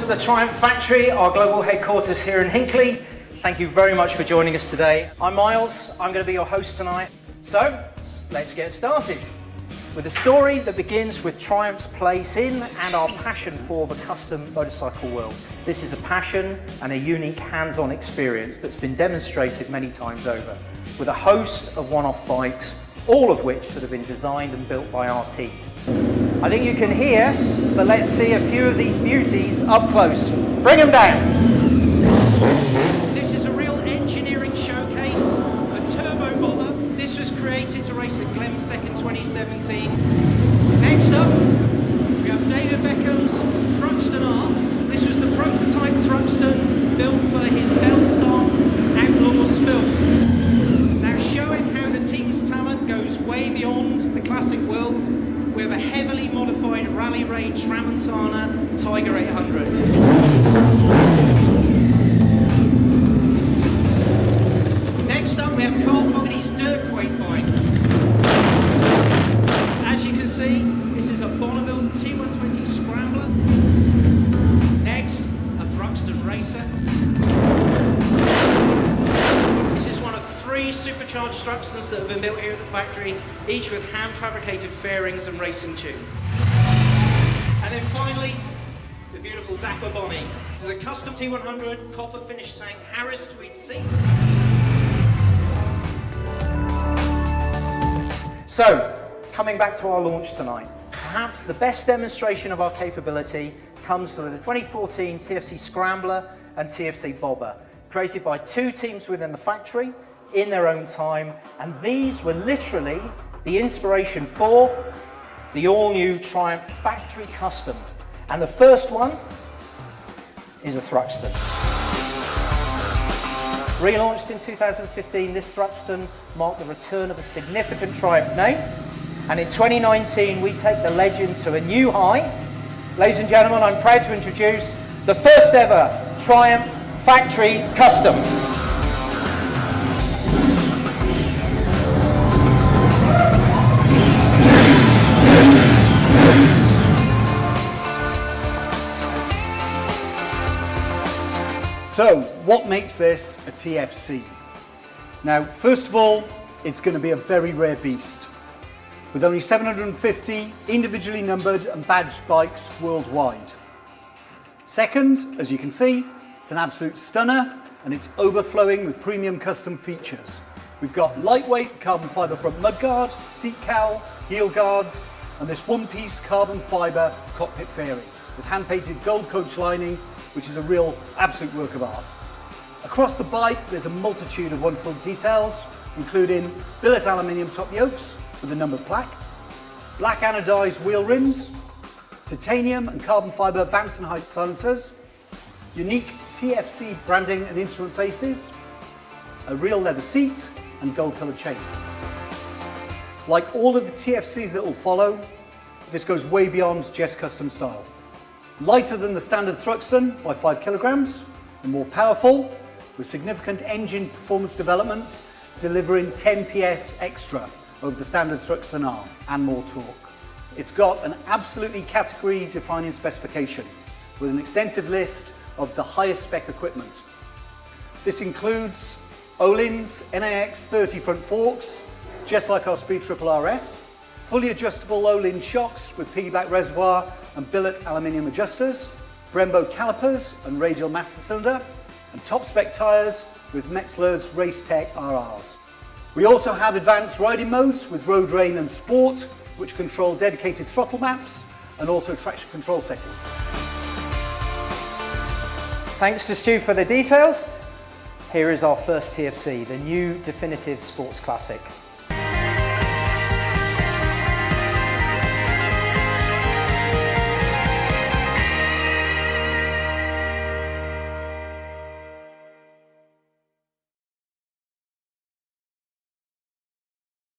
to the Triumph factory, our global headquarters here in Hinckley. Thank you very much for joining us today. I'm Miles, I'm going to be your host tonight. So, let's get started with a story that begins with Triumph's place in and our passion for the custom motorcycle world. This is a passion and a unique hands-on experience that's been demonstrated many times over, with a host of one-off bikes, all of which that have been designed and built by our team. I think you can hear, but let's see a few of these beauties up close. Bring them down. This is a real engineering showcase, a turbo bother. This was created to race at Glemsec in 2017. Next up, we have David Beckham's Thruxton R. This was the prototype Thruxton built for his Belstaff Outlaws film. Now showing how the team's talent goes way beyond the classic world, we have a heavily modified Rally Raid Tramontana Tiger 800. Next up we have Carl Fogarty's Dirtquake bike. As you can see, this is a Bonneville T120 Scrambler. Next, a Thruxton Racer. This is one of 3 supercharged Thruxtons that have been built here at the factory, each with hand-fabricated fairings and racing tube. And then finally, the beautiful Dapper Bonnie. This is a custom T100 copper finish tank Harris tweed seat. So, coming back to our launch tonight, perhaps the best demonstration of our capability comes through the 2014 TFC Scrambler and TFC Bobber, created by 2 teams within the factory in their own time, and these were literally the inspiration for the all-new Triumph Factory Custom. And the first one is a Thruxton. Relaunched in 2015, this Thruxton marked the return of a significant Triumph name, and in 2019 we take the legend to a new high. Ladies and gentlemen, I'm proud to introduce the first ever Triumph Factory Custom. So, what makes this a TFC? Now, first of all, it's going to be a very rare beast, with only 750 individually numbered and badged bikes worldwide. Second, as you can see, it's an absolute stunner, and it's overflowing with premium custom features. We've got lightweight carbon fibre front mudguard, seat cowl, heel guards, and this one-piece carbon fibre cockpit fairing with hand-painted gold coach lining, which is a real absolute work of art. Across the bike, there's a multitude of wonderful details, including billet aluminium top yokes with a numbered plaque, black anodized wheel rims, titanium and carbon fibre Vance and Height silencers, unique TFC branding and instrument faces, a real leather seat, and gold-coloured chain. Like all of the TFCs that will follow, this goes way beyond just custom style. Lighter than the standard Thruxton by 5 kilograms, and more powerful, with significant engine performance developments, delivering 10 PS extra over the standard Thruxton R, and more torque. It's got an absolutely category-defining specification, with an extensive list of the highest spec equipment. This includes Öhlins NAX 30 front forks, just like our Speed Triple RS, fully adjustable Öhlins shocks with piggyback reservoir and billet aluminium adjusters, Brembo calipers and radial master cylinder, and top spec tyres with Metzler's Racetech RRs. We also have advanced riding modes with Road Rain and Sport, which control dedicated throttle maps and also traction control settings. Thanks to Stu for the details. Here is our first TFC, the new definitive sports classic.